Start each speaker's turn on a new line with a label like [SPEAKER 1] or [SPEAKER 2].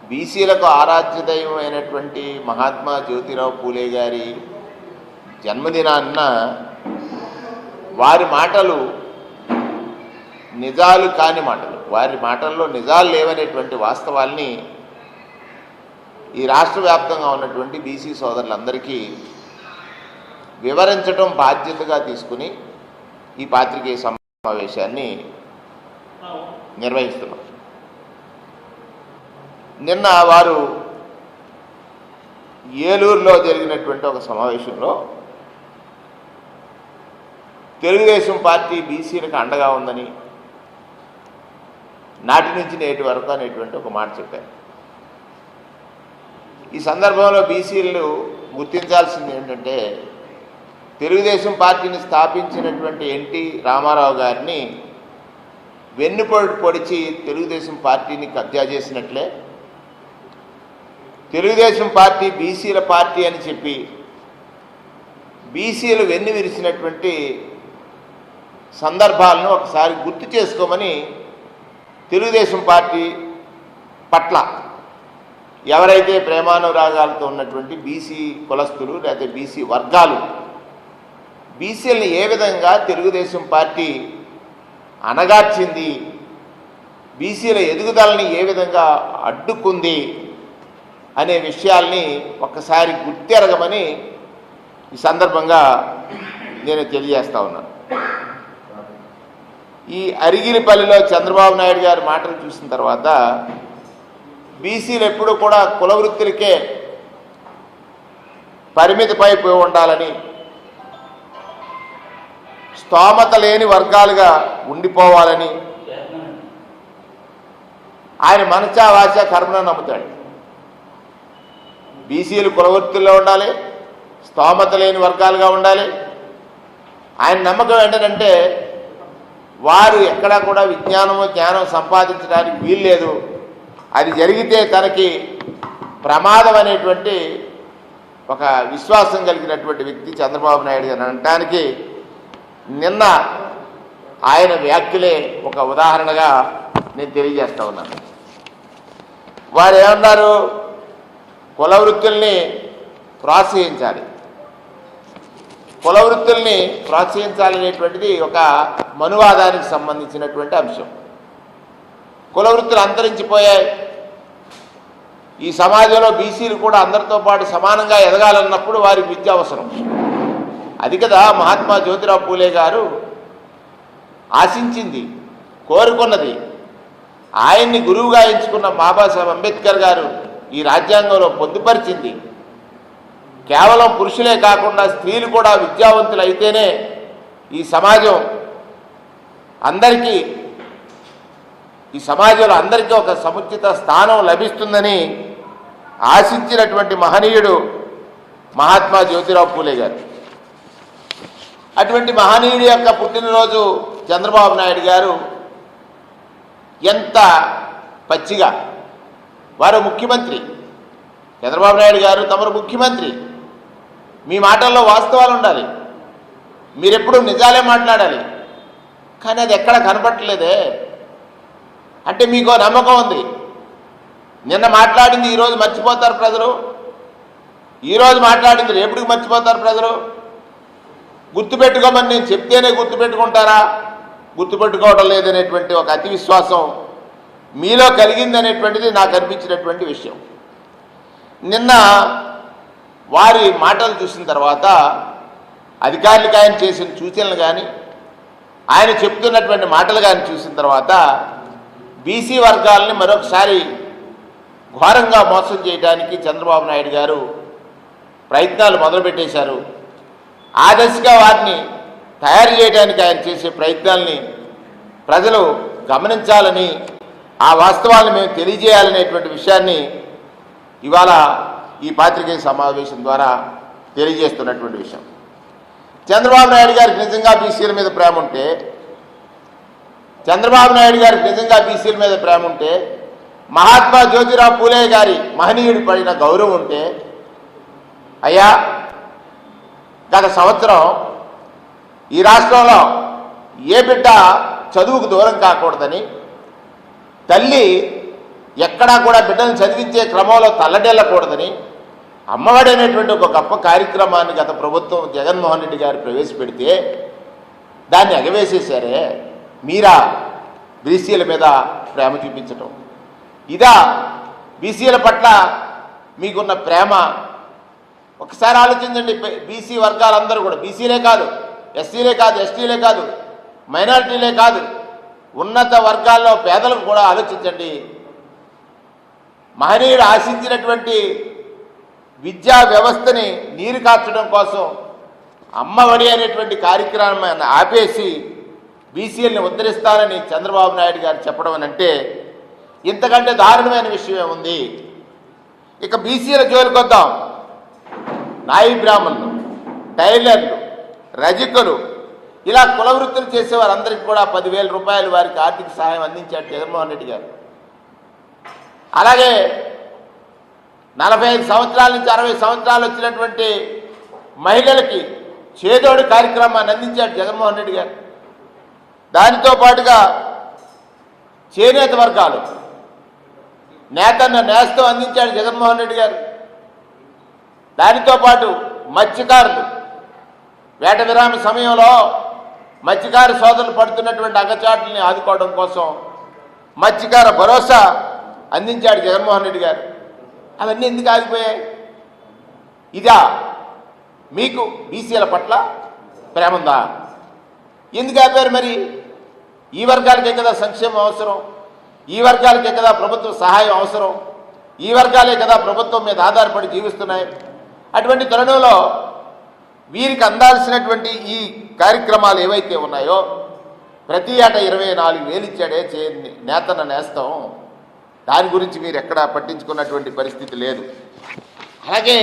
[SPEAKER 1] బీసీలకు ఆరాధ్య దైవమైనటువంటి మహాత్మా జ్యోతిరావు పూలే గారి జన్మదినాన్న వారి మాటలు నిజాలు కాని మాటలు, వారి మాటల్లో నిజాలు లేవనేటువంటి వాస్తవాల్ని ఈ రాష్ట్ర వ్యాప్తంగా ఉన్నటువంటి బీసీ సోదరులందరికీ వివరించడం బాధ్యతగా తీసుకుని ఈ పాత్రికేయ సమావేశాన్ని నిర్వహిస్తున్నాం. నిన్న వారు ఏలూరులో జరిగినటువంటి ఒక సమావేశంలో తెలుగుదేశం పార్టీ బీసీలకు అండగా ఉందని, నాటి నుంచి నేటి వరకు అనేటువంటి ఒక మాట చెప్పారు. ఈ సందర్భంలో బీసీలు గుర్తించాల్సింది ఏంటంటే, తెలుగుదేశం పార్టీని స్థాపించినటువంటి ఎన్టీ రామారావు గారిని వెన్నుపోటు పొడిచి తెలుగుదేశం పార్టీని కబ్జా చేసినట్లే, తెలుగుదేశం పార్టీ బీసీల పార్టీ అని చెప్పి బీసీలు వెన్ను విరిచినటువంటి సందర్భాలను ఒకసారి గుర్తు చేసుకోమని తెలుగుదేశం పార్టీ పట్ల ఎవరైతే ప్రేమానురాగాలతో ఉన్నటువంటి బీసీ కులస్తులు లేకపోతే బీసీ వర్గాలు బీసీలను ఏ విధంగా తెలుగుదేశం పార్టీ అణగార్చింది, బీసీల ఎదుగుదలని ఏ విధంగా అడ్డుకుంది అనే విషయాల్ని ఒక్కసారి గుర్తెరగమని ఈ సందర్భంగా నేను తెలియజేస్తా ఉన్నాను. ఈ అరిగిరిపల్లిలో చంద్రబాబు నాయుడు గారి మాటలు చూసిన తర్వాత బీసీలు ఎప్పుడూ కూడా కుల వృత్తులకే పరిమితిపై ఉండాలని, స్తోమత లేని వర్గాలుగా ఉండిపోవాలని ఆయన మనసా వాచ కర్మను నమ్ముతాడు. బీసీలు కులవృత్తుల్లో ఉండాలి, స్తోమత లేని వర్గాలుగా ఉండాలి. ఆయన నమ్మకం ఏంటంటే వారు ఎక్కడా కూడా జ్ఞానం సంపాదించడానికి వీల్లేదు, అది జరిగితే తనకి ప్రమాదం అనేటువంటి ఒక విశ్వాసం కలిగినటువంటి వ్యక్తి చంద్రబాబు నాయుడు గారు అనడానికి నిన్న ఆయన వ్యాఖ్యలే ఒక ఉదాహరణగా నేను తెలియజేస్తా ఉన్నాను. వారు ఏమన్నారు, కుల వృత్తుల్ని ప్రోత్సహించాలి, కుల వృత్తుల్ని ప్రోత్సహించాలనేటువంటిది ఒక మనువాదానికి సంబంధించినటువంటి అంశం. కుల వృత్తులు అంతరించిపోయాయి. ఈ సమాజంలో బీసీలు కూడా అందరితో పాటు సమానంగా ఎదగాలన్నప్పుడు వారికి విద్య అవసరం. అది కదా మహాత్మా జ్యోతిరావు పూలే గారు ఆశించింది, కోరుకున్నది. ఆయన్ని గురువుగా ఎంచుకున్న బాబాసాహెబ్ అంబేద్కర్ గారు ఈ రాజ్యాంగంలో పొందుపరిచింది. కేవలం పురుషులే కాకుండా స్త్రీలు కూడా విద్యావంతులు అయితేనే ఈ సమాజంలో అందరికీ ఒక సముచిత స్థానం లభిస్తుందని ఆశించినటువంటి మహనీయుడు మహాత్మా జ్యోతిరావు పూలే గారు. అటువంటి మహనీయుడి యొక్క పుట్టినరోజు చంద్రబాబు నాయుడు గారు ఎంత పచ్చిగా, వారు ముఖ్యమంత్రి, చంద్రబాబు నాయుడు గారు తమరు ముఖ్యమంత్రి, మీ మాటల్లో వాస్తవాలు ఉండాలి, మీరెప్పుడు నిజాలే మాట్లాడాలి. కానీ అది ఎక్కడ కనపట్టలేదే. అంటే మీకు నమ్మకం ఉంది, నిన్న మాట్లాడింది ఈరోజు మర్చిపోతారు ప్రజలు, ఈరోజు మాట్లాడింది రేపటికి మర్చిపోతారు ప్రజలు. గుర్తుపెట్టుకోమని నేను చెప్తేనే గుర్తుపెట్టుకుంటారా? గుర్తుపెట్టుకోవడం లేదనేటువంటి ఒక అతి విశ్వాసం మీలో కలిగిందనేటువంటిది నాకు అనిపించినటువంటి విషయం. నిన్న వారి మాటలు చూసిన తర్వాత అధికారులకు ఆయన చేసిన సూచనలు కానీ ఆయన చెప్తున్నటువంటి మాటలు కానీ చూసిన తర్వాత బీసీ వర్గాలని మరొకసారి ఘోరంగా మోసం చేయడానికి చంద్రబాబు నాయుడు గారు ప్రయత్నాలు మొదలుపెట్టేశారు. ఆ దశగా వారిని తయారు చేయడానికి ఆయన చేసే ప్రయత్నాల్ని ప్రజలు గమనించాలని, ఆ వాస్తవాలను మేము తెలియజేయాలనేటువంటి విషయాన్ని ఇవాళ ఈ పాత్రికేయ సమావేశం ద్వారా తెలియజేస్తున్నటువంటి విషయం. చంద్రబాబు నాయుడు గారికి నిజంగా బీసీల మీద ప్రేమ ఉంటే, చంద్రబాబు నాయుడు గారికి నిజంగా బీసీల మీద ప్రేమ ఉంటే, మహాత్మా జ్యోతిరావు పూలే గారి మహనీయుడి పడిన గౌరవం ఉంటే, అయ్యా గత సంవత్సరం ఈ రాష్ట్రంలో ఏ బిడ్డ చదువుకు దూరం కాకూడదని తల్లి ఎక్కడా కూడా బిడ్డలను చదివించే క్రమంలో తల్లడెళ్ళకూడదని అమ్మఒడి అనేటువంటి ఒక గొప్ప కార్యక్రమాన్ని గత ప్రభుత్వం జగన్మోహన్ రెడ్డి గారు ప్రవేశపెడితే దాన్ని ఎగవేసేశారే. మీరా బీసీల మీద ప్రేమ చూపించటం? ఇదా బీసీల పట్ల మీకున్న ప్రేమ? ఒకసారి ఆలోచించండి. బీసీ వర్గాలందరూ కూడా, బీసీలే కాదు, ఎస్సీలే కాదు, ఎస్టీలే కాదు, మైనారిటీలే కాదు, ఉన్నత వర్గాల్లో పేదలకు కూడా ఆలోచించండి. మహనీయుడు ఆశించినటువంటి విద్యా వ్యవస్థని నీరు కార్చడం కోసం అమ్మఒడి అనేటువంటి కార్యక్రమాన్ని ఆపేసి బీసీలని ఉద్ధరిస్తానని చంద్రబాబు నాయుడు గారు చెప్పడం అని అంటే ఇంతకంటే దారుణమైన విషయమే ఉంది. ఇక బీసీల జోలికొద్దాం. నాయి బ్రాహ్మణులు, టైలర్లు, రజకులు, ఇలా కుల వృత్తులు చేసేవారందరికీ కూడా 10,000 రూపాయలు వారికి ఆర్థిక సహాయం అందించాడు జగన్మోహన్ రెడ్డి గారు. అలాగే 45 సంవత్సరాల నుంచి 60 సంవత్సరాలు వచ్చినటువంటి మహిళలకి చేదోడు కార్యక్రమాన్ని అందించాడు జగన్మోహన్ రెడ్డి గారు. దానితో పాటుగా చేనేత వర్గాలు నేస్తం అందించాడు జగన్మోహన్ రెడ్డి గారు. దానితో పాటు మత్స్యకారులు వేట విరామ సమయంలో మత్స్యకార సోదరులు పడుతున్నటువంటి అగచాట్లని ఆదుకోవడం కోసం మత్స్యకార భరోసా అందించాడు జగన్మోహన్ రెడ్డి గారు. అవన్నీ ఎందుకు ఆగిపోయాయి? ఇదా మీకు బీసీల పట్ల ప్రేమ ఉందా? ఎందుకు ఆపారు మరి? ఈ వర్గాలకే కదా సంక్షేమం అవసరం, ఈ వర్గాలకే కదా ప్రభుత్వ సహాయం అవసరం, ఈ వర్గాలే కదా ప్రభుత్వం మీద ఆధారపడి జీవిస్తున్నాయి. అటువంటి తరుణంలో వీరికి అందాల్సినటువంటి ఈ కార్యక్రమాలు ఏవైతే ఉన్నాయో ప్రతి ఏటా 24,000 ఇచ్చాడే నేతన్న నేస్తం, దాని గురించి మీరు ఎక్కడా పట్టించుకున్నటువంటి పరిస్థితి లేదు. అలాగే